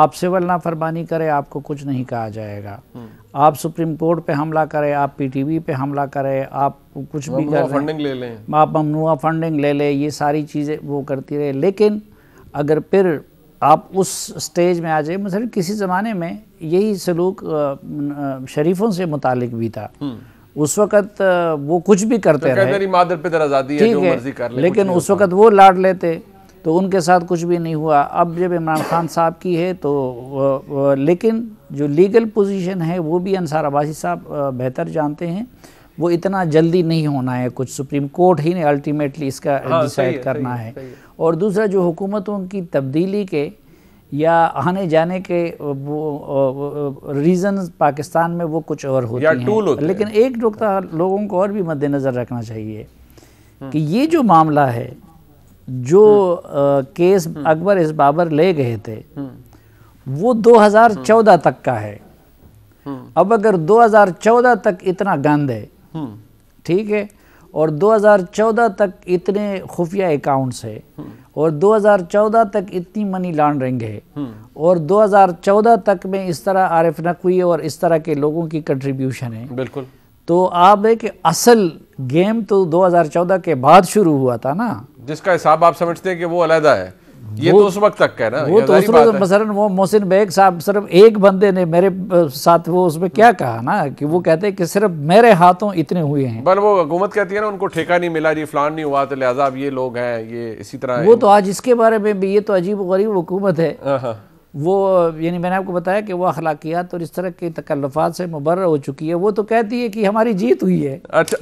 آپ سول نافرمانی کرے آپ کو کچھ نہیں کہا جائے گا، آپ سپریم کورٹ پہ حملہ کرے، آپ پی ٹی وی پہ حملہ کرے، آپ کچھ بھی کر فنڈنگ لے لیں، آپ ممنوع فنڈنگ لے لیں، یہ ساری چیزیں وہ کرتی رہے. لیکن اگر پھر آپ اس سٹیج میں آ جائے، مثلا کسی زمانے میں یہی سلوک شریفوں سے متعلق بھی تھا، اس وقت وہ کچھ بھی کرتے رہے، میری مادر پہ در آزادی ہے، جو مرضی کر لیں، لیکن اس وقت وہ لاڈ لیتے تو ان کے ساتھ کچھ بھی نہیں ہوا. اب جب عمران خان صاحب کی ہے تو لیکن جو لیگل پوزیشن ہے وہ بھی انصار عباسی صاحب بہتر جانتے ہیں، وہ اتنا جلدی نہیں ہونا ہے، کچھ سپریم کورٹ ہی نے الٹیمیٹلی اس کا ڈیسائیڈ کرنا ہے. اور دوسرا جو حکومتوں کی تبدیلی کے یا آنے جانے کے وہ ریزنز پاکستان میں وہ کچھ اور ہوتی ہیں، لیکن ایک نقطہ لوگوں کو اور بھی مد نظر رکھنا چاہیے کہ یہ جو معاملہ ہے، جو کیس اکبر اس بابر لے گئے تھے، وہ 2014 تک کا ہے. اب اگر 2014 تک اتنا گند ہے، ٹھیک ہے، اور 2014 تک اتنے خفیہ اکاؤنٹس ہے، اور 2014 تک اتنی منی لانڈرنگ ہے، اور 2014 تک میں اس طرح عارف نقوی اور اس طرح کے لوگوں کی کنٹریبیوشن ہے، بالکل، تو آپ ہے کہ اصل گیم تو 2014 کے بعد شروع ہوا تھا نا، جس کا حساب آپ سمجھتے ہیں کہ وہ علیحدہ ہے. یہ تو اس وقت تک ہے نا، وہ تو اس وقت مثلا وہ محسن بیگ صاحب صرف ایک بندے نے میرے ساتھ وہ اس میں کیا کہا نا کہ وہ کہتے ہیں کہ صرف میرے ہاتھوں اتنے ہوئے ہیں، بل وہ حکومت کہتی ہے نا ان کو ٹھیکہ نہیں ملا جی، فلان نہیں ہوا تو لہٰذا اب یہ لوگ ہیں، یہ اسی طرح. وہ تو آج اس کے بارے میں بھی یہ تو عجیب و غریب حکومت ہے. وہ یعنی میں نے آپ کو بتایا کہ وہ اخلاقیات اور اس طرح کے تکلفات سے مبرر ہو چکی ہے. وہ تو کہتی ہے کہ ہماری جیت ہوئی ہے. اچھا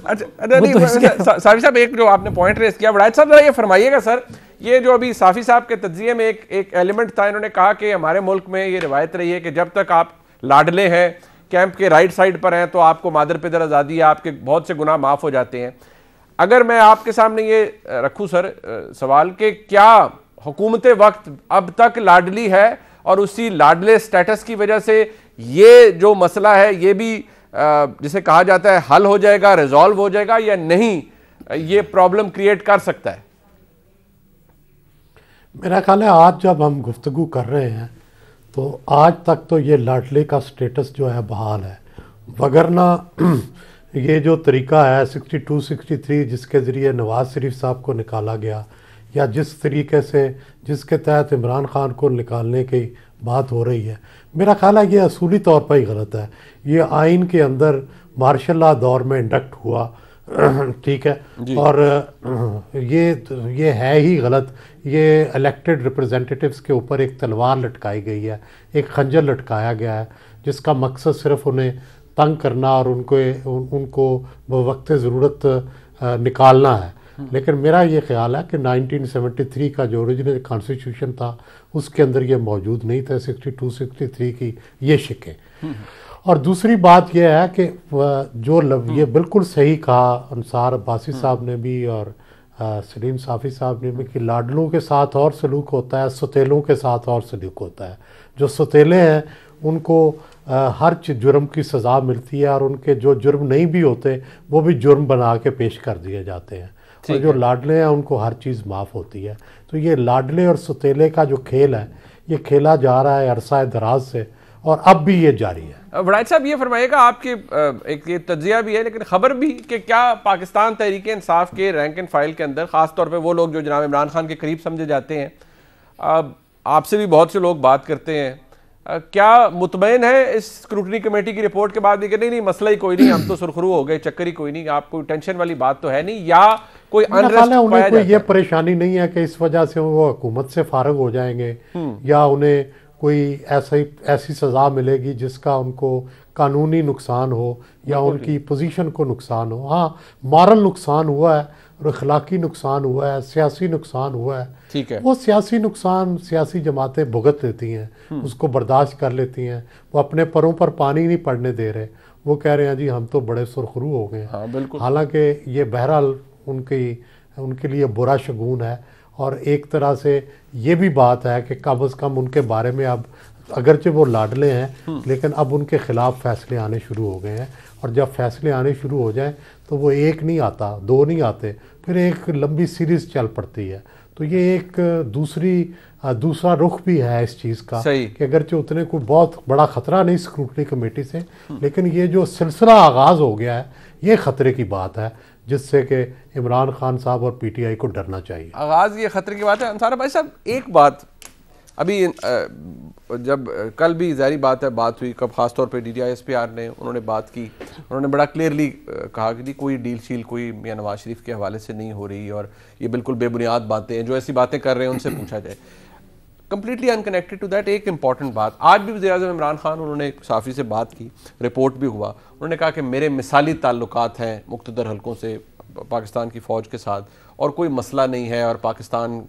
صافی صاحب، ایک جو آپ نے پوائنٹ ریز کیا، وڑائچ صاحب ذرا یہ فرمائیے گا سر، یہ جو ابھی صافی صاحب کے تجزیے میں ایک ایلیمنٹ تھا، انہوں نے کہا کہ ہمارے ملک میں یہ روایت رہی ہے کہ جب تک آپ لاڈلے ہیں، کیمپ کے رائٹ سائڈ پر ہیں، تو آپ کو مادر پدر آزادی ہے، آپ کے بہت سے گناہ معاف ہو جاتے ہیں. اگر میں آپ کے سامنے یہ رکھوں سر سوال کہ کیا حکومت وقت اب تک لاڈلی ہے اور اسی لاڈلے سٹیٹس کی وجہ سے یہ جو مسئلہ ہے یہ بھی جسے کہا جاتا ہے حل ہو جائے گا، ریزالو ہو جائے گا، یا نہیں یہ پرابلم کریٹ کر سکتا ہے؟ میرا خیال ہے آج جب ہم گفتگو کر رہے ہیں تو آج تک تو یہ لاڈلے کا سٹیٹس جو ہے بحال ہے، وگرنہ یہ جو طریقہ ہے 62-63 جس کے ذریعے نواز شریف صاحب کو نکالا گیا، یا جس طریقے سے جس کے تحت عمران خان کو نکالنے کی بات ہو رہی ہے، میرا خیال ہے یہ اصولی طور پر ہی غلط ہے. یہ آئین کے اندر مارشل لا دور میں انڈکٹ ہوا، ٹھیک ہے، اور یہ ہے ہی غلط. یہ الیکٹڈ ریپرزینٹیٹیوز کے اوپر ایک تلوار لٹکائی گئی ہے، ایک خنجر لٹکایا گیا ہے، جس کا مقصد صرف انہیں تنگ کرنا اور ان کو بوقت ضرورت نکالنا ہے. لیکن میرا یہ خیال ہے کہ 1973 کا جو اوریجنل کانسٹیٹیوشن تھا اس کے اندر یہ موجود نہیں تھا، 62-63 کی یہ شکیں. اور دوسری بات یہ ہے کہ جو یہ بالکل صحیح کہا انصار عباسی صاحب نے بھی اور سلیم صافی صاحب نے بھی کہ لاڈلوں کے ساتھ اور سلوک ہوتا ہے، ستیلوں کے ساتھ اور سلوک ہوتا ہے. جو ستیلے ہیں ان کو ہر جرم کی سزا ملتی ہے، اور ان کے جو جرم نہیں بھی ہوتے وہ بھی جرم بنا کے پیش کر دیے جاتے ہیں، اور جو لاڈلے ہیں ان کو ہر چیز معاف ہوتی ہے. تو یہ لاڈلے اور ستیلے کا جو کھیل ہے یہ کھیلا جا رہا ہے عرصہ دراز سے، اور اب بھی یہ جاری ہے. وڑائچ صاحب یہ فرمائیے گا، آپ کے ایک یہ تجزیہ بھی ہے لیکن خبر بھی کہ کیا پاکستان تحریک انصاف کے رینک اینڈ فائل کے اندر، خاص طور پہ وہ لوگ جو جناب عمران خان کے قریب سمجھے جاتے ہیں، آپ سے بھی بہت سے لوگ بات کرتے ہیں، کیا مطمئن ہے اس اسکروٹنی کمیٹی کی رپورٹ کے بعد بھی کہ نہیں مسئلہ ہی کوئی نہیں، ہم تو سرخرو ہو گئے، چکر ہی کوئی نہیں، آپ کو ٹینشن والی بات تو ہے نہیں، یا کوئی انریسٹ انہیں کوئی یہ پریشانی نہیں ہے کہ اس وجہ سے وہ حکومت سے فارغ ہو جائیں گے، یا انہیں کوئی ایسی سزا ملے گی جس کا ان کو قانونی نقصان ہو یا ان کی پوزیشن کو نقصان ہو؟ ہاں، مارل نقصان ہوا ہے اور اخلاقی نقصان ہوا ہے، سیاسی نقصان ہوا ہے. ٹھیک ہے، وہ سیاسی نقصان سیاسی جماعتیں بھگت لیتی ہیں، اس کو برداشت کر لیتی ہیں. وہ اپنے پروں پر پانی نہیں پڑنے دے رہے، وہ کہہ رہے ہیں جی ہم تو بڑے سرخرو ہو گئے ہیں. حالانکہ یہ بہرحال ان کے لیے برا شگون ہے. اور ایک طرح سے یہ بھی بات ہے کہ کم از کم ان کے بارے میں اب اگرچہ وہ لاڈلے ہیں لیکن اب ان کے خلاف فیصلے آنے شروع ہو گئے ہیں. اور جب فیصلے آنے شروع ہو جائیں تو وہ ایک نہیں آتا، دو نہیں آتے، پھر ایک لمبی سیریز چل پڑتی ہے. تو یہ ایک دوسرا رخ بھی ہے اس چیز کا صحیح کہ اگرچہ اتنے کوئی بہت بڑا خطرہ نہیں اسکروٹنی کمیٹی سے، لیکن یہ جو سلسلہ آغاز ہو گیا ہے یہ خطرے کی بات ہے، جس سے کہ عمران خان صاحب اور پی ٹی آئی کو ڈرنا چاہیے۔ آغاز یہ خطرے کی بات ہے۔ انصار بھائی صاحب ایک بات ابھی جب کل بھی ظاہری بات ہے بات ہوئی، کب خاص طور پہ D G I S P R نے انہوں نے بات کی، انہوں نے بڑا کلیئرلی کہا کہ کوئی ڈیل شیل کوئی میاں نواز شریف کے حوالے سے نہیں ہو رہی اور یہ بالکل بے بنیاد باتیں ہیں، جو ایسی باتیں کر رہے ہیں ان سے پوچھا جائے۔ کمپلیٹلی انکنیکٹڈ ٹو دیٹ ایک امپورٹنٹ بات، آج بھی وزیر اعظم عمران خان انہوں نے ایک صحافی سے بات کی، رپورٹ بھی ہوا، انہوں نے کہا کہ میرے مثالی تعلقات ہیں مقتدر حلقوں سے پاکستان کی فوج کے ساتھ اور کوئی مسئلہ نہیں ہے، اور پاکستان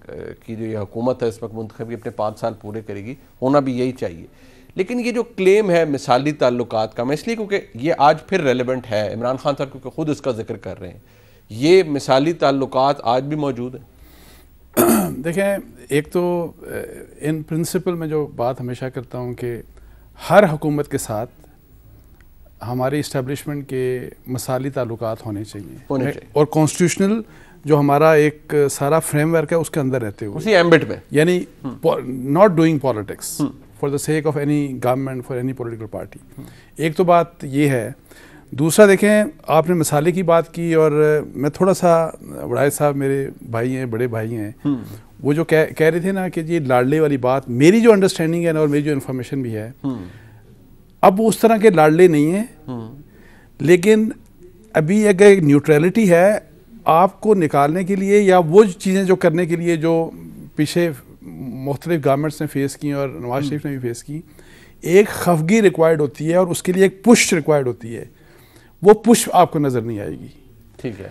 کی جو یہ حکومت ہے اس وقت منتخبی اپنے 5 سال پورے کرے گی، ہونا بھی یہی چاہیے۔ لیکن یہ جو کلیم ہے مثالی تعلقات کا، میں اس لیے کیونکہ یہ آج پھر ریلیونٹ ہے، عمران خان صاحب کیونکہ خود اس کا ذکر کر رہے ہیں، یہ مثالی تعلقات آج بھی موجود ہیں؟ دیکھیں، ایک تو ان پرنسپل میں جو بات ہمیشہ کرتا ہوں کہ ہر حکومت کے ساتھ ہماری اسٹیبلشمنٹ کے مثالی تعلقات ہونے چاہیے اور کانسٹیٹیوشنل جو ہمارا ایک سارا فریم ورک ہے اس کے اندر رہتے ہوئے اسی ایمبٹ میں، یعنی not doing politics for the sake of any government, for any political party. ایک تو بات یہ ہے۔ دوسرا دیکھیں، آپ نے مثالے کی بات کی اور میں تھوڑا سا وڑائے صاحب میرے بھائی ہیں، بڑے بھائی ہیں، وہ جو کہہ رہے تھے نا کہ یہ لاڈلے والی بات، میری جو انڈرسٹینڈنگ ہے نا اور میری جو انفارمیشن بھی ہے، اب وہ اس طرح کے لاڈلے نہیں ہیں، لیکن ابھی اگر ایک نیوٹرلٹی ہے آپ کو نکالنے کے لیے یا وہ چیزیں جو کرنے کے لیے جو پیچھے مختلف گورنمنٹس نے فیس کی اور نواز شریف نے بھی فیس کی، ایک خفگی ریکوائرڈ ہوتی ہے اور اس کے لیے ایک پش ریکوائرڈ ہوتی ہے، وہ پش آپ کو نظر نہیں آئے گی۔ ٹھیک ہے۔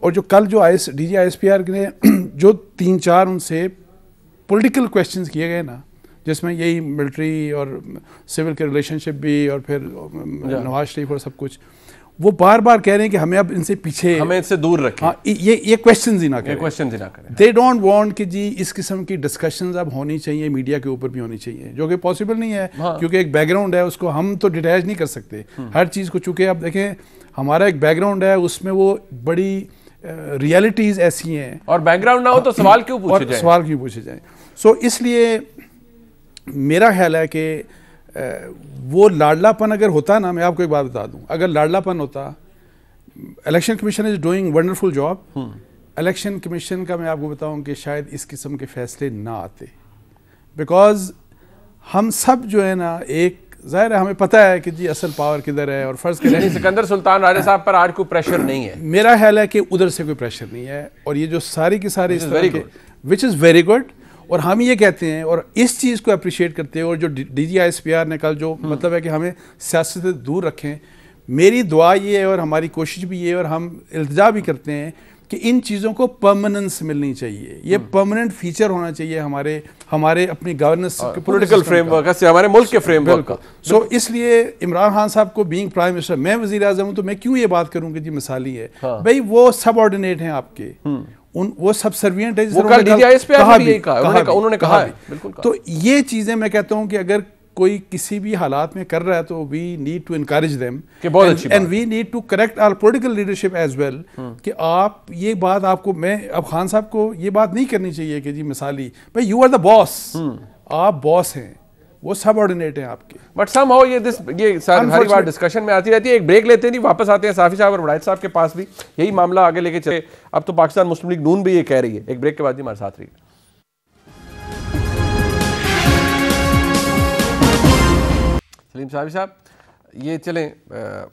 اور جو کل جو D G I S P R نے جو 3-4 ان سے پولیٹیکل کویسچنز کیے گئے نا، جس میں یہی ملٹری اور سول کے ریلیشن شپ بھی اور پھر نواز شریف اور سب کچھ، وہ بار بار کہہ رہے ہیں کہ ہمیں اب ان سے پیچھے، ہمیں ان سے دور رکھیں، ہاں یہ کویسچنز ہی نہ کریں، دے ڈونٹ وانٹ کہ جی اس قسم کی ڈسکشنز اب ہونی چاہیے، میڈیا کے اوپر بھی ہونی چاہیے، جو کہ پاسبل نہیں ہے کیونکہ ایک بیک گراؤنڈ ہے، اس کو ہم تو ڈیٹیچ نہیں کر سکتے ہر چیز کو، چونکہ اب دیکھیں ہمارا ایک بیک گراؤنڈ ہے، اس میں وہ بڑی ریئلٹیز ایسی ہیں، اور بیک گراؤنڈ نہ ہو تو سوال کیوں پوچھے جائیں۔ سو اس لیے میرا خیال ہے کہ وہ لاڈلا پن اگر ہوتا نا، میں آپ کو ایک بات بتا دوں، اگر لاڈلا پن ہوتا، election commission is doing wonderful job, election commission کا میں آپ کو بتاؤں کہ شاید اس قسم کے فیصلے نہ آتے، بیکاز ہم سب جو ہے نا، ایک ظاہر ہے ہمیں پتہ ہے کہ جی اصل پاور کدھر ہے، اور فرض کریں سکندر سلطان راجہ صاحب پر آج کوئی پریشر نہیں ہے، میرا خیال ہے کہ ادھر سے کوئی پریشر نہیں ہے، اور یہ جو ساری کی ساری وچ از ویری گڈ، اور ہم یہ کہتے ہیں اور اس چیز کو اپریشیٹ کرتے ہیں، اور جو D G I S P R نے کل جو مطلب ہے کہ ہمیں سیاست سے دور رکھیں، میری دعا یہ ہے اور ہماری کوشش بھی یہ ہے اور ہم التجا بھی کرتے ہیں کہ ان چیزوں کو پرماننس ملنی چاہیے، یہ پرماننٹ فیچر ہونا چاہیے ہمارے اپنی گورننس پولیٹیکل فریم ورک سے، ہمارے ملک کے فریم ورک کا۔ سو اس لیے عمران خان صاحب کو بینگ پرائم منسٹر، میں وزیر اعظم ہوں تو میں کیوں یہ بات کروں کہ جی مثالی ہے، بھائی وہ سب آرڈینیٹ ہیں آپ کے، وہ سب سروینٹ ہے، تو یہ چیزیں میں کہتا ہوں کہ اگر کوئی کسی بھی حالات میں کر رہا ہے تو we need to encourage them and we need to correct our political leadership as well, کہ آپ یہ بات آپ کو، میں اب خان صاحب کو یہ بات نہیں کرنی چاہیے کہ جی مثالی، بھائی یو آر دا باس، آپ باس ہیں، وہ سب آرڈینیٹ ہیں آپ کے، بٹ سم ہاؤ یہ ساری بات ڈسکشن میں آتی رہتی ہے۔ ایک بریک لیتے ہیں، واپس آتے ہیں صافی صاحب اور وڑائد صاحب کے پاس بھی یہی معاملہ آگے لے کے چلے۔ اب تو پاکستان مسلم لیگ نون بھی یہ کہہ رہی ہے، ایک بریک کے بعد ہی ہمارے ساتھ رہیے۔ سلیم صاحب یہ چلیں،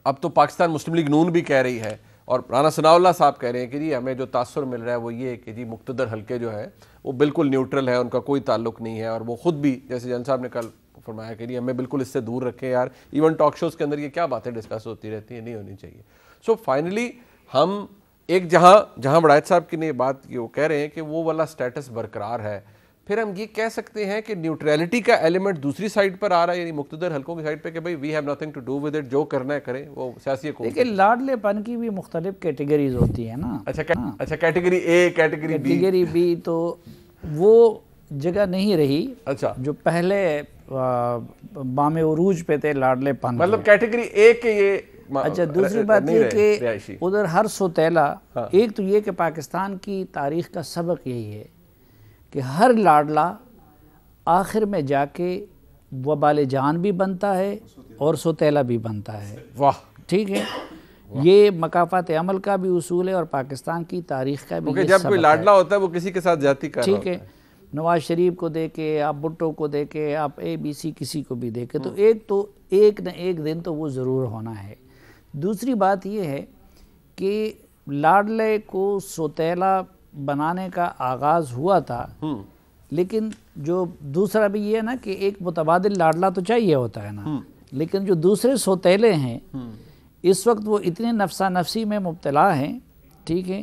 اب تو پاکستان مسلم لیگ نون بھی کہہ رہی ہے اور رانا ثناء اللہ صاحب کہہ رہے ہیں کہ جی ہمیں جو تاثر مل رہا ہے وہ یہ ہے کہ جی مقتدر حلقے جو ہے وہ بالکل نیوٹرل ہے، ان کا کوئی تعلق نہیں ہے، اور وہ خود بھی جیسے جن صاحب نے کل فرمایا کہ جی ہمیں بالکل اس سے دور رکھیں یار، ایون ٹاک شوز کے اندر یہ کیا باتیں ڈسکس ہوتی رہتی ہیں، نہیں ہونی چاہیے۔ سو فائنلی ہم ایک جہاں وڑائد صاحب کی نے بات وہ کہہ رہے ہیں کہ وہ والا سٹیٹس برقرار ہے، پھر ہم یہ کہہ سکتے ہیں کہ نیوٹریلٹی کا ایلیمنٹ دوسری سائڈ پر آ رہا ہے، یعنی مقتدر حلقوں کی سائڈ پہ کہ بھئی we have nothing to do with it, جو کرنا ہے کریں، وہ سیاسی حکومت۔ لیکن لاڈلے پن کی بھی مختلف کیٹیگریز ہوتی ہیں نا، اچھا کیٹیگری اے، کیٹیگری بی، تو وہ جگہ نہیں رہی جو پہلے بام عروج پہ تھے لاڈلے پن، مطلب کیٹیگری اے کے یہ اچھا دوسری بات یہ کہ ادھر ہر سوتیلا، ایک تو یہ کہ پاکستان کی تاریخ کا سبق یہی ہے کہ ہر لاڈلا آخر میں جا کے وبال جان بھی بنتا ہے اور سوتیلا بھی بنتا ہے. واہ ٹھیک ہے، یہ مکافات عمل کا بھی اصول ہے اور پاکستان کی تاریخ کا بھی یہ سبق ہے. جب کوئی لاڈلا ہوتا ہے وہ کسی کے ساتھ زیادتی کر رہا ہوتا ہے. ٹھیک ہے، نواز شریف کو دے کے آپ بھٹو کو دے کے آپ اے بی سی کسی کو بھی دے کے، تو ایک نہ ایک دن تو وہ ضرور ہونا ہے. دوسری بات یہ ہے کہ لاڈلے کو سوتیلا بنانے کا آغاز ہوا تھا، لیکن جو دوسرا بھی یہ ہے نا کہ ایک متبادل لاڈلا تو چاہیے ہوتا ہے نا، لیکن جو دوسرے سوتیلے ہیں اس وقت وہ اتنے نفسا نفسی میں مبتلا ہیں، ٹھیک ہے،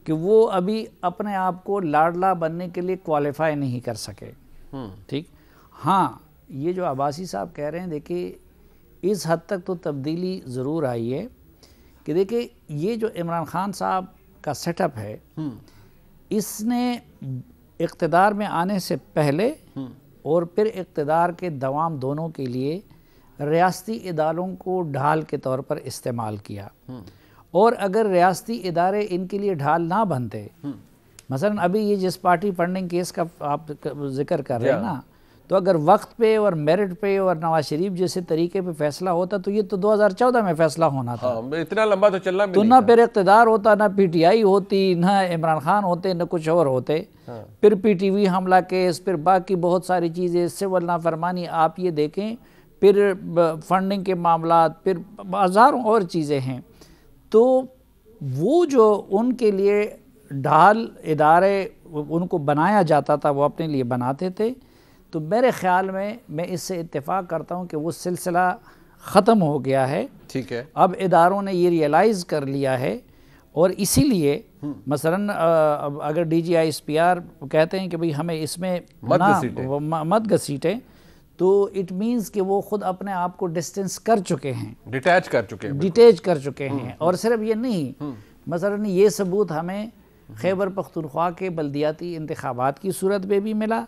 کہ وہ ابھی اپنے آپ کو لاڈلا بننے کے لیے کوالیفائی نہیں کر سکے. ٹھیک، ہاں یہ جو عباسی صاحب کہہ رہے ہیں، دیکھیں اس حد تک تو تبدیلی ضرور آئی ہے کہ دیکھیں یہ جو عمران خان صاحب کا سیٹ اپ ہے، اس نے اقتدار میں آنے سے پہلے اور پھر اقتدار کے دوام دونوں کے لیے ریاستی اداروں کو ڈھال کے طور پر استعمال کیا. اور اگر ریاستی ادارے ان کے لیے ڈھال نہ بنتے، مثلا ابھی یہ جس پارٹی فنڈنگ کیس کا آپ ذکر کر رہے ہیں نا، تو اگر وقت پہ اور میرٹ پہ اور نواز شریف جیسے طریقے پہ فیصلہ ہوتا تو یہ تو 2014 میں فیصلہ ہونا تھا. اتنا لمبا تو چلنا بھی تو نہ پھر اقتدار ہوتا، نہ پی ٹی آئی ہوتی، نہ عمران خان ہوتے، نہ کچھ اور ہوتے. پھر پی ٹی وی حملہ کیس، پھر باقی بہت ساری چیزیں، سول نافرمانی آپ یہ دیکھیں، پھر فنڈنگ کے معاملات، پھر ہزاروں اور چیزیں ہیں. تو وہ جو ان کے لیے ڈھال ادارے ان کو بنایا جاتا تھا وہ اپنے لیے بناتے تھے. تو میرے خیال میں اس سے اتفاق کرتا ہوں کہ وہ سلسلہ ختم ہو گیا ہے. ٹھیک ہے، اب اداروں نے یہ ریئلائز کر لیا ہے اور اسی لیے مثلا اگر D G I S P R کہتے ہیں کہ بھئی ہمیں اس میں مت گھسیٹیں، تو اٹ مینز کہ وہ خود اپنے آپ کو ڈسٹنس کر چکے ہیں، ڈیٹیچ کر چکے ہیں. اور صرف یہ نہیں، مثلا یہ ثبوت ہمیں خیبر پختونخوا کے بلدیاتی انتخابات کی صورت میں بھی ملا.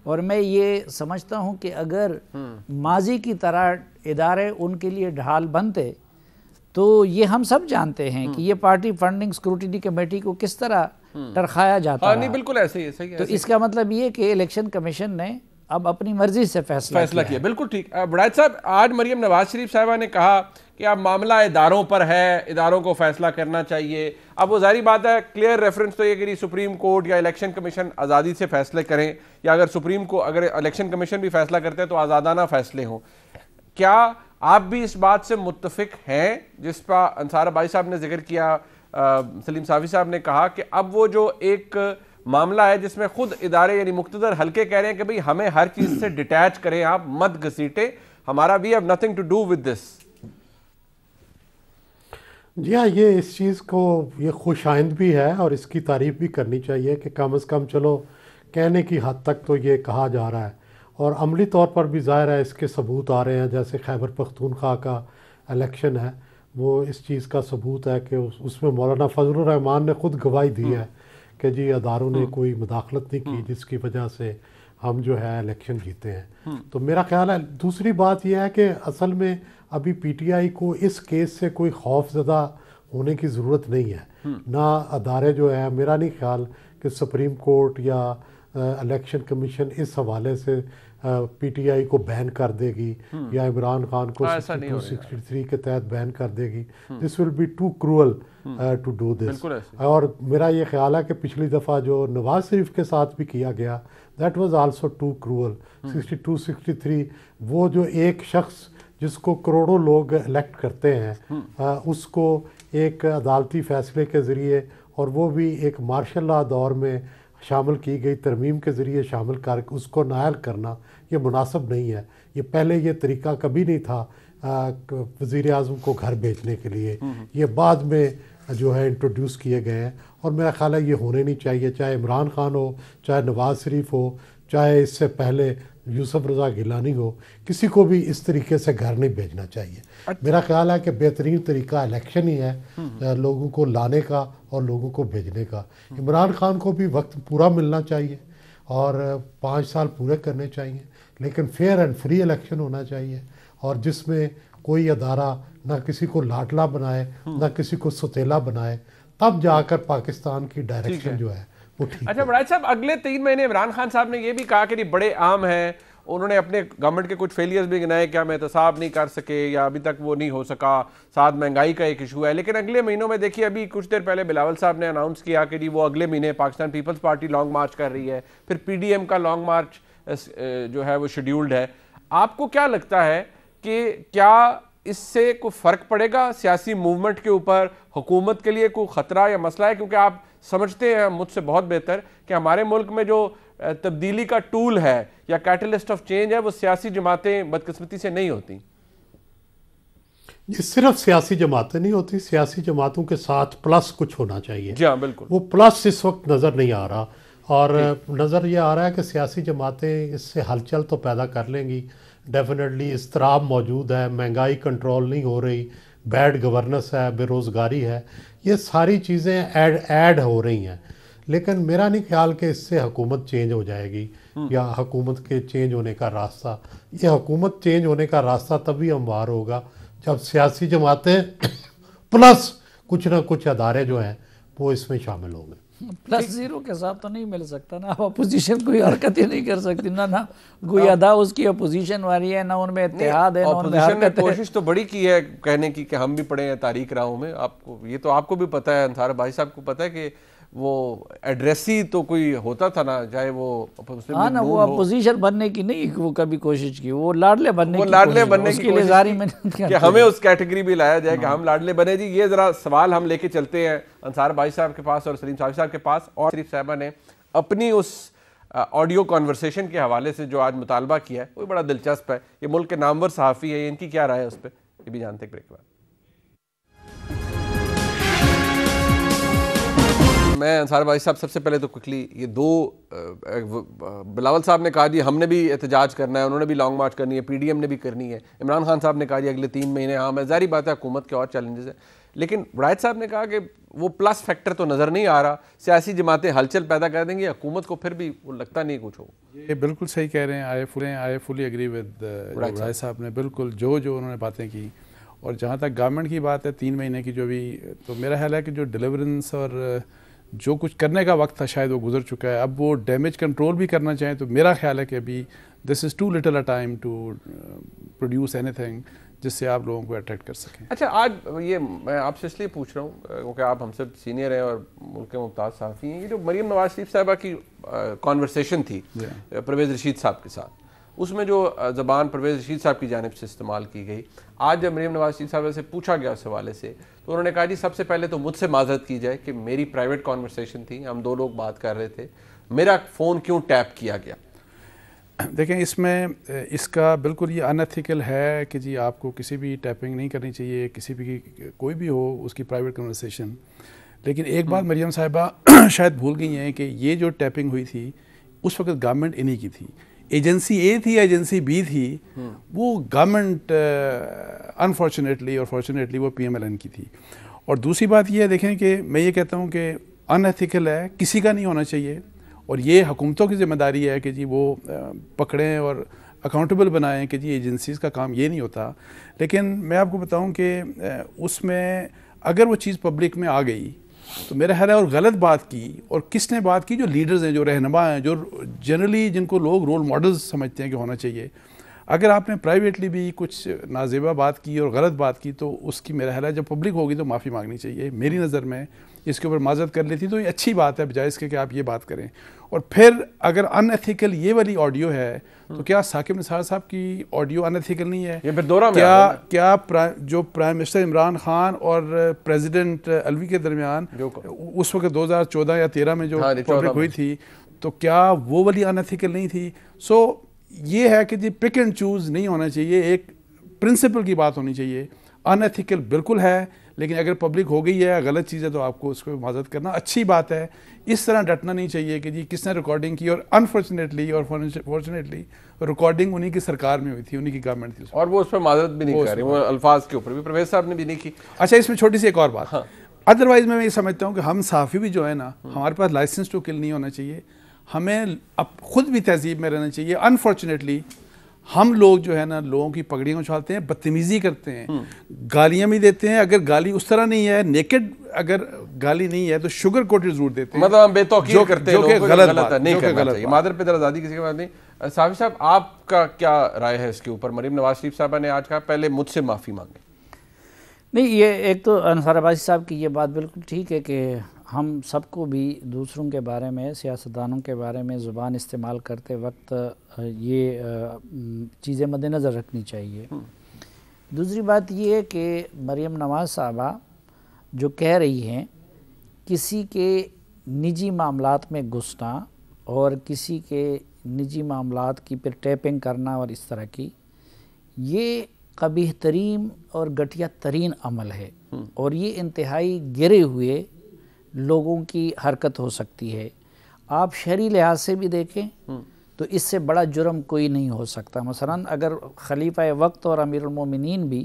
اور میں یہ سمجھتا ہوں کہ اگر ماضی کی طرح ادارے ان کے لیے ڈھال بنتے تو یہ ہم سب جانتے ہیں کہ یہ پارٹی فنڈنگ سکروٹنی کمیٹی کو کس طرح ٹرخایا جاتا ہے. نہیں بالکل ایسے ہی ہے، صحیح ہے. تو اس کا مطلب یہ کہ الیکشن کمیشن نے اب اپنی مرضی سے فیصلہ کیا. بالکل ٹھیک. بڑائچ صاحب، آج مریم نواز شریف صاحبہ نے کہا کہ اب معاملہ اداروں پر ہے، اداروں کو فیصلہ کرنا چاہیے. اب وہ ظاہری بات ہے، کلیئر ریفرنس تو یہ کہ سپریم کورٹ یا الیکشن کمیشن آزادی سے فیصلے کریں، یا اگر الیکشن کمیشن بھی فیصلہ کرتے ہیں تو آزادانہ فیصلے ہوں. کیا آپ بھی اس بات سے متفق ہیں جس پر انصار بھائی صاحب نے ذکر کیا، سلیم صافی صاحب نے کہا کہ اب وہ جو ایک معاملہ ہے جس میں خود ادارے یعنی مقتدر حلقے کہہ رہے ہیں کہ بھئی ہمیں ہر چیز سے ڈیٹیچ کریں، آپ مت گھسیٹیں، ہمارا we have nothing to do with this. جی ہاں، یہ اس چیز کو یہ خوش آئند بھی ہے اور اس کی تعریف بھی کرنی چاہیے کہ کم از کم چلو کہنے کی حد تک تو یہ کہا جا رہا ہے. اور عملی طور پر بھی ظاہر ہے اس کے ثبوت آ رہے ہیں، جیسے خیبر پختونخوا کا الیکشن ہے، وہ اس چیز کا ثبوت ہے کہ اس میں مولانا فضل الرحمان نے خود گواہی دی ہے کہ جی اداروں نے کوئی مداخلت نہیں کی جس کی وجہ سے ہم جو ہے الیکشن جیتے ہیں. تو میرا خیال ہے دوسری بات یہ ہے کہ اصل میں ابھی پی ٹی آئی کو اس کیس سے کوئی خوف زدہ ہونے کی ضرورت نہیں ہے. نہ ادارے جو ہے، میرا نہیں خیال کہ سپریم کورٹ یا الیکشن کمیشن اس حوالے سے پی ٹی آئی کو بین کر دے گی یا عمران خان کو 6263 کے تحت بین کر دے گی. This will be too cruel to do this. اور میرا یہ خیال ہے کہ پچھلی دفعہ جو نواز شریف کے ساتھ بھی کیا گیا that was also too cruel. 6263 وہ جو ایک شخص جس کو کروڑوں لوگ الیکٹ کرتے ہیں اس کو ایک عدالتی فیصلے کے ذریعے اور وہ بھی ایک مارشل لا دور میں شامل کی گئی ترمیم کے ذریعے شامل کر اس کو نائل کرنا یہ مناسب نہیں ہے. یہ پہلے یہ طریقہ کبھی نہیں تھا وزیر اعظم کو گھر بھیجنے کے لیے، یہ بعد میں جو ہے انٹروڈیوس کیے گئے ہیں. اور میرا خیال ہے یہ ہونے نہیں چاہیے، چاہے عمران خان ہو، چاہے نواز شریف ہو، چاہے اس سے پہلے یوسف رضا گیلانی ہو، کسی کو بھی اس طریقے سے گھر نہیں بھیجنا چاہیے. میرا خیال ہے کہ بہترین طریقہ الیکشن ہی ہے لوگوں کو لانے کا اور لوگوں کو بھیجنے کا. عمران خان کو بھی وقت پورا ملنا چاہیے اور 5 سال پورے کرنے چاہیے، لیکن فیئر اینڈ فری الیکشن ہونا چاہیے اور جس میں کوئی ادارہ نہ کسی کو لاڈلا بنائے نہ کسی کو ستیلا بنائے، تب جا کر پاکستان کی ڈائریکشن جو ہے وہ ٹھیک۔ اچھا وڑائچ صاحب، اگلے 3 مہینے عمران خان صاحب نے یہ بھی کہا کہ بڑے عام ہیں، انہوں نے اپنے گورنمنٹ کے کچھ فیلیئرز بھی گنائے کہ ہم احتساب نہیں کر سکے یا ابھی تک وہ نہیں ہو سکا، ساتھ مہنگائی کا ایک ایشو ہے، لیکن اگلے مہینوں میں دیکھیے ابھی کچھ دیر پہلے بلاول صاحب نے اناؤنس کیا کہ وہ اگلے مہینے پاکستان پیپلز پارٹی لانگ مارچ کر رہی ہے، پھر پی ڈی ایم کا لانگ مارچ جو ہے وہ شیڈیولڈ ہے۔ آپ کو کیا لگتا ہے کہ کیا اس سے کوئی فرق پڑے گا سیاسی موومنٹ کے اوپر، حکومت کے لیے کوئی خطرہ یا مسئلہ ہے؟ کیونکہ آپ سمجھتے ہیں مجھ سے بہت بہتر کہ ہمارے ملک میں جو تبدیلی کا ٹول ہے یا کیٹلسٹ آف چینج ہے وہ سیاسی جماعتیں بدقسمتی سے نہیں ہوتی۔ یہ صرف سیاسی جماعتیں نہیں ہوتی، سیاسی جماعتوں کے ساتھ پلس کچھ ہونا چاہیے۔ جی ہاں بالکل، وہ پلس اس وقت نظر نہیں آ رہا، اور نظر یہ آ رہا ہے کہ سیاسی جماعتیں اس سے ہلچل تو پیدا کر لیں گی، ڈیفینیٹلی اضطراب موجود ہے، مہنگائی کنٹرول نہیں ہو رہی، بیڈ گورننس ہے، بے روزگاری ہے، یہ ساری چیزیں ایڈ ہو رہی ہیں، لیکن میرا نہیں خیال کہ اس سے حکومت چینج ہو جائے گی یا حکومت کے چینج ہونے کا راستہ۔ یہ حکومت چینج ہونے کا راستہ تبھی ہموار ہوگا جب سیاسی جماعتیں پلس کچھ نہ کچھ ادارے جو ہیں وہ اس میں شامل ہوں گے۔ پلس زیرو کے ساتھ تو نہیں مل سکتا نا، اپوزیشن کوئی حرکت ہی نہیں کر سکتی، نہ کوئی ادا اس کی اپوزیشن والی ہے، نہ ان میں اتحاد ہے، نہ ان میں حرکت ہے۔ کوشش تو بڑی کی ہے کہنے کی کہ ہم بھی پڑھے ہیں تاریخ راہوں میں، آپ کو یہ تو آپ کو بھی پتہ ہے، انصار بھائی صاحب کو پتہ ہے کہ وہ ایڈریسی تو کوئی ہوتا تھا نا، چاہے وہ ہاں نا، وہ اپوزیشن بننے کی نہیں وہ کبھی کوشش کی، وہ لاڈلے بننے کی کوشش کہ ہمیں اس کیٹیگری بھی لایا جائے کہ ہم لاڈلے بنے۔ جی یہ ذرا سوال ہم لے کے چلتے ہیں انصار بھائی صاحب کے پاس اور سلیم صاحب کے پاس، اور شریف صاحبہ نے اپنی اس آڈیو کانورسیشن کے حوالے سے جو آج مطالبہ کیا ہے وہ بڑا دلچسپ ہے، یہ ملک کے نامور صحافی ہیں، ان کی کیا رائے ہے اس پہ، یہ بھی جانتے ہیں بریک کے بعد۔ میں انصار بھائی صاحب سب سے پہلے تو کوئکلی یہ دو بلاول صاحب نے کہا جی ہم نے بھی احتجاج کرنا ہے، انہوں نے بھی لانگ مارچ کرنی ہے، پی ڈی ایم نے بھی کرنی ہے، عمران خان صاحب نے کہا جی اگلے 3 مہینے عام ہے، ظاہری بات ہے حکومت کے اور چیلنجز ہیں، لیکن وڑائچ صاحب نے کہا کہ وہ پلس فیکٹر تو نظر نہیں آ رہا، سیاسی جماعتیں ہلچل پیدا کر دیں گی، حکومت کو پھر بھی وہ لگتا نہیں کچھ ہوگا۔ یہ بالکل صحیح کہہ رہے ہیں، آئی فلی ایگری ود وڑائچ صاحب نے، بالکل جو انہوں نے باتیں کی۔ اور جہاں تک گورنمنٹ کی بات ہے 3 مہینے کی جو بھی، تو میرا خیال ہے کہ جو ڈیلیورنس اور جو کچھ کرنے کا وقت تھا شاید وہ گزر چکا ہے، اب وہ ڈیمیج کنٹرول بھی کرنا چاہیں تو میرا خیال ہے کہ ابھی this is too little a time to produce anything جس سے آپ لوگوں کو اٹریکٹ کر سکیں۔ اچھا آج یہ میں آپ سے اس لیے پوچھ رہا ہوں کیونکہ آپ ہم سے سینئر ہیں اور ملک کے ممتاز صحافی ہیں، یہ جو مریم نواز شریف صاحبہ کی کانورسیشن تھی پرویز رشید صاحب کے ساتھ، اس میں جو زبان پرویز رشید صاحب کی جانب سے استعمال کی گئی، آج جب مریم نواز شریف صاحبہ سے پوچھا گیا اس حوالے سے تو انہوں نے کہا جی سب سے پہلے تو مجھ سے معذرت کی جائے کہ میری پرائیویٹ کانورسیشن تھی، ہم 2 لوگ بات کر رہے تھے، میرا فون کیوں ٹیپ کیا گیا؟ دیکھیں اس میں اس کا بالکل یہ ان ایتھیکل ہے کہ جی آپ کو کسی بھی ٹیپنگ نہیں کرنی چاہیے، کسی بھی کوئی بھی ہو اس کی پرائیویٹ کنورسیشن، لیکن ایک بات مریم صاحبہ شاید بھول گئی ہیں کہ یہ جو ٹیپنگ ہوئی تھی اس وقت گورنمنٹ انہی کی تھی، ایجنسی اے تھی ایجنسی بی تھی، وہ گورنمنٹ انفارچونیٹلی اور فارچونیٹلی وہ پی ایم ایل این کی تھی۔ اور دوسری بات یہ ہے دیکھیں کہ میں یہ کہتا ہوں کہ ان ایتھیکل ہے، کسی کا نہیں ہونا چاہیے، اور یہ حکومتوں کی ذمہ داری ہے کہ جی وہ پکڑیں اور اکاؤنٹیبل بنائیں کہ جی ایجنسیز کا کام یہ نہیں ہوتا۔ لیکن میں آپ کو بتاؤں کہ اس میں اگر وہ چیز پبلک میں آ گئی تو میرا خیال ہے اور غلط بات کی، اور کس نے بات کی؟ جو لیڈرز ہیں، جو رہنما ہیں، جو جنرلی جن کو لوگ رول ماڈلز سمجھتے ہیں کہ ہونا چاہیے، اگر آپ نے پرائیویٹلی بھی کچھ نازیبہ بات کی اور غلط بات کی تو اس کی میرا خیال ہے جب پبلک ہوگی تو معافی مانگنی چاہیے۔ میری نظر میں اس کے اوپر معذرت کر لیتی تو یہ اچھی بات ہے، بجائے اس کے کہ آپ یہ بات کریں۔ اور پھر اگر ان ایتھیکل یہ والی آڈیو ہے تو کیا ثاقب نثار صاحب کی آڈیو ان ایتھیکل نہیں ہے؟ یہ پھر دورہ میں کیا جو پرائم منسٹر عمران خان اور پریزیڈنٹ الوی کے درمیان اس وقت 2014 یا 13 میں جو پبلک ہوئی تھی تو کیا وہ والی ان ایتھیکل نہیں تھی؟ سو یہ ہے کہ جی پک اینڈ چوز نہیں ہونا چاہیے، ایک پرنسپل کی بات ہونی چاہیے۔ ان ایتھیکل بالکل ہے، لیکن اگر پبلک ہو گئی ہے غلط چیز ہے تو آپ کو اس کو معذرت کرنا اچھی بات ہے۔ اس طرح ڈٹنا نہیں چاہیے کہ جی کس نے ریکارڈنگ کی، اور انفارچونیٹلی اور فارچونیٹلی ریکارڈنگ انہی کی سرکار میں ہوئی تھی، انہی کی گورنمنٹ تھی، اور وہ اس پہ معذرت بھی نہیں کر رہی، وہ الفاظ کے اوپر بھی پرویز صاحب نے بھی نہیں کی۔ اچھا اس میں چھوٹی سی ایک اور بات، ادروائز میں یہ سمجھتا ہوں کہ ہم صحافی بھی جو ہے نا، ہمارے پاس لائسنس ٹو کل نہیں ہونا چاہیے، ہمیں اب خود بھی تہذیب میں رہنا چاہیے۔ انفارچونیٹلی ہم لوگ جو ہے نا لوگوں کی پگڑیاں اچھالتے ہیں, بدتمیزی کرتے ہیں, گالیاں بھی دیتے ہیں. اگر گالی اس طرح نہیں ہے, نیکڈ اگر گالی نہیں ہے تو شوگر کوٹڈ ضرور دیتے ہیں, مطلب ہم بے توقیر کرتے ہیں, جو کہ غلط ہے, نہیں کرنا چاہیے. مادر پدر آزادی کسی کے بات نہیں. صافی صاحب آپ کا کیا رائے ہے اس کے اوپر؟ مریم نواز شریف صاحبہ نے آج کہا پہلے مجھ سے معافی مانگے. نہیں, یہ ایک تو انصار عباسی صاحب کی یہ بات بالکل ٹھیک ہے کہ ہم سب کو بھی دوسروں کے بارے میں, سیاستدانوں کے بارے میں زبان استعمال کرتے وقت یہ چیزیں مد نظر رکھنی چاہیے. دوسری بات یہ ہے کہ مریم نواز صاحبہ جو کہہ رہی ہیں کسی کے نجی معاملات میں گھسنا اور کسی کے نجی معاملات کی پھر ٹیپنگ کرنا اور اس طرح کی, یہ قبیح ترین اور گھٹیا ترین عمل ہے, اور یہ انتہائی گرے ہوئے لوگوں کی حرکت ہو سکتی ہے. آپ شرعی لحاظ سے بھی دیکھیں تو اس سے بڑا جرم کوئی نہیں ہو سکتا. مثلا اگر خلیفہ وقت اور امیر المومنین بھی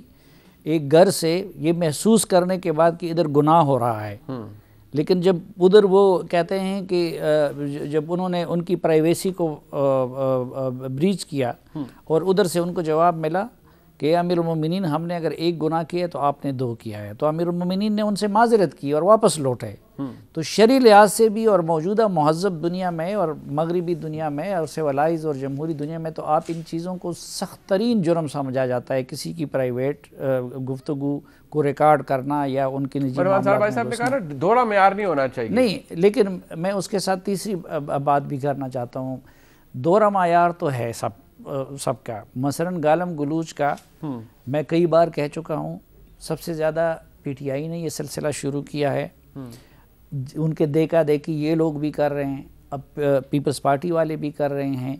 ایک گھر سے یہ محسوس کرنے کے بعد کہ ادھر گناہ ہو رہا ہے, لیکن جب ادھر وہ کہتے ہیں کہ جب انہوں نے ان کی پرائیویسی کو بریچ کیا اور ادھر سے ان کو جواب ملا کہ امیر المومنین ہم نے اگر ایک گناہ کیا ہے تو آپ نے 2 کیا ہے, تو امیر المومنین نے ان سے معذرت کی اور واپس لوٹے. تو شرعی لحاظ سے بھی اور موجودہ مہذب دنیا میں اور مغربی دنیا میں اور سیولائز اور جمہوری دنیا میں تو آپ ان چیزوں کو سخت ترین جرم سمجھا جاتا ہے, کسی کی پرائیویٹ گفتگو کو ریکارڈ کرنا یا ان کی نجی معاملات میں صاحب نے کہا نا دوہرا معیار نہیں ہونا چاہیے. نہیں, لیکن میں اس کے ساتھ تیسری بات بھی کرنا چاہتا ہوں. دوہرا معیار تو ہے سب کا. مثلا گالم گلوچ کا میں کئی بار کہہ چکا ہوں, سب سے زیادہ پی ٹی آئی نے یہ سلسلہ شروع کیا ہے. ان کے دیکھا دیکھی یہ لوگ بھی کر رہے ہیں, اب پیپلز پارٹی والے بھی کر رہے ہیں.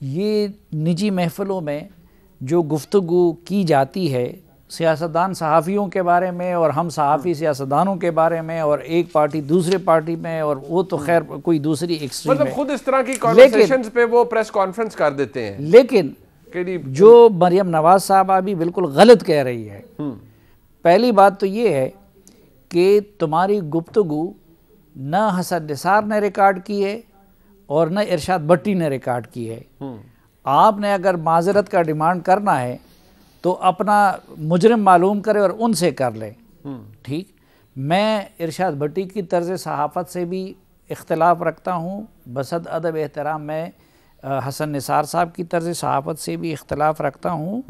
یہ نجی محفلوں میں جو گفتگو کی جاتی ہے سیاستدان صحافیوں کے بارے میں اور ہم صحافی سیاستدانوں کے بارے میں, اور ایک پارٹی دوسرے پارٹی میں, اور وہ تو خیر کوئی دوسری ایکسٹریم مطلب خود اس طرح کی کنورسیشنز پہ وہ پریس کانفرنس کر دیتے ہیں. لیکن جو مریم نواز صاحبہ بھی بالکل غلط کہہ رہی ہے. پہلی بات تو یہ ہے کہ تمہاری گفتگو نہ حسن نثار نے ریکارڈ کی ہے اور نہ ارشاد بٹی نے ریکارڈ کی ہے. آپ نے اگر معذرت کا ڈیمانڈ کرنا ہے تو اپنا مجرم معلوم کرے اور ان سے کر لے. ٹھیک, میں ارشاد بٹی کی طرز صحافت سے بھی اختلاف رکھتا ہوں, بصد ادب احترام میں حسن نثار صاحب کی طرز صحافت سے بھی اختلاف رکھتا ہوں.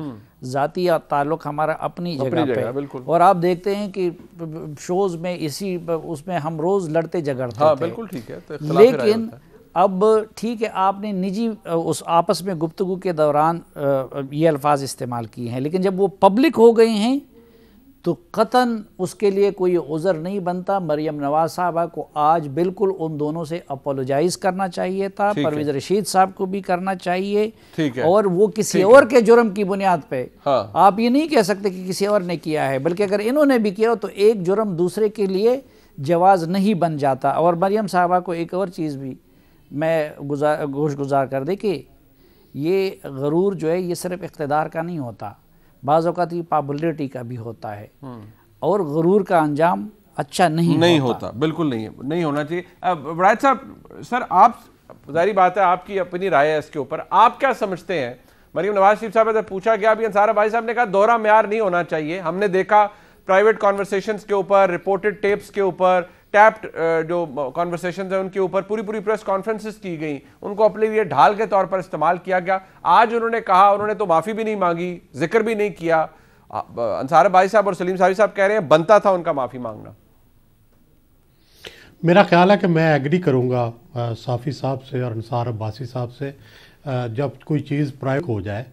ذاتی تعلق ہمارا اپنی جگہ پہ, اور آپ دیکھتے ہیں کہ شوز میں اس میں ہم روز لڑتے جھگڑتے تھے. لیکن اب ٹھیک ہے آپ نے نجی اس آپس میں گفتگو کے دوران یہ الفاظ استعمال کیے ہیں, لیکن جب وہ پبلک ہو گئے ہیں تو قطعاً اس کے لیے کوئی عذر نہیں بنتا. مریم نواز صاحبہ کو آج بالکل ان دونوں سے اپولوجائز کرنا چاہیے تھا, پرویز رشید صاحب کو بھی کرنا چاہیے, اور وہ کسی اور کے جرم کی بنیاد پہ آپ یہ نہیں کہہ سکتے کہ کسی اور نے کیا ہے, بلکہ اگر انہوں نے بھی کیا تو ایک جرم دوسرے کے لیے جواز نہیں بن جاتا. اور مریم صاحبہ کو ایک اور چیز بھی میں گوش گزار کر دے کہ یہ غرور جو ہے یہ صرف اقتدار کا نہیں ہوتا, بعض اوقات یہ پاپولرٹی کا بھی ہوتا ہے, اور غرور کا انجام اچھا نہیں ہوتا. بالکل نہیں ہونا چاہیے. وڑائچ صاحب, سر آپ ظاہری بات ہے آپ کی اپنی رائے ہے اس کے اوپر, آپ کیا سمجھتے ہیں؟ مریم نواز شریف صاحب سے پوچھا گیا, ابھی انصار عباسی صاحب نے کہا دوہرا معیار نہیں ہونا چاہیے. ہم نے دیکھا پرائیویٹ کانورسیشنز کے اوپر, رپورٹڈ ٹیپس کے اوپر, ٹیپڈ جو کانورسیشنز ہیں ان کے اوپر پوری پریس کانفرنسز کی گئیں, ان کو اپنے لیے ڈھال کے طور پر استعمال کیا گیا. آج انہوں نے کہا, انہوں نے تو معافی بھی نہیں مانگی, ذکر بھی نہیں کیا. انصار عباسی صاحب اور سلیم صافی صاحب کہہ رہے ہیں بنتا تھا ان کا معافی مانگنا. میرا خیال ہے کہ میں ایگری کروں گا صافی صاحب سے اور انصار عباسی صاحب سے. جب کوئی چیز پرائیویٹ ہو جائے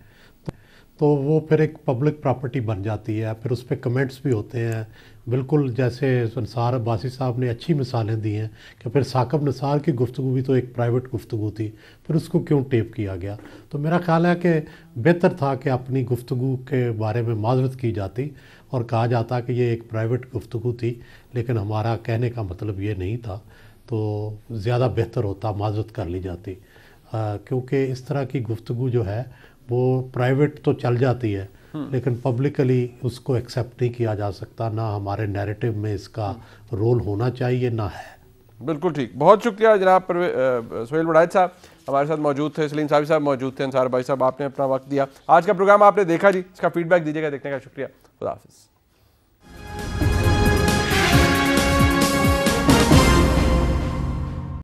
تو وہ پھر ایک پبلک پراپرٹی بن جاتی ہے, پھر اس پہ کمنٹس بھی ہوتے ہیں. بالکل جیسے انصار عباسی صاحب نے اچھی مثالیں دی ہیں کہ پھر ثاقب نثار کی گفتگو بھی تو ایک پرائیویٹ گفتگو تھی, پھر اس کو کیوں ٹیپ کیا گیا. تو میرا خیال ہے کہ بہتر تھا کہ اپنی گفتگو کے بارے میں معذرت کی جاتی اور کہا جاتا کہ یہ ایک پرائیویٹ گفتگو تھی لیکن ہمارا کہنے کا مطلب یہ نہیں تھا, تو زیادہ بہتر ہوتا, معذرت کر لی جاتی. کیونکہ اس طرح کی گفتگو جو ہے وہ پرائیویٹ تو چل جاتی ہے لیکن پبلکلی اس کو ایکسیپٹ نہیں کیا جا سکتا, نہ ہمارے نیریٹو میں اس کا رول ہونا چاہیے نہ ہے. بالکل ٹھیک, بہت شکریہ جناب سہیل وڑائچ صاحب. ہمارے ساتھ موجود تھے، سلیم صاحب صاحب موجود تھے، انصار بھائی صاحب آپ نے اپنا وقت دیا. آج کا پروگرام آپ نے دیکھا جی، اس کا فیڈ بیک دیجیے گا. دیکھنے کا شکریہ. خدا حافظ.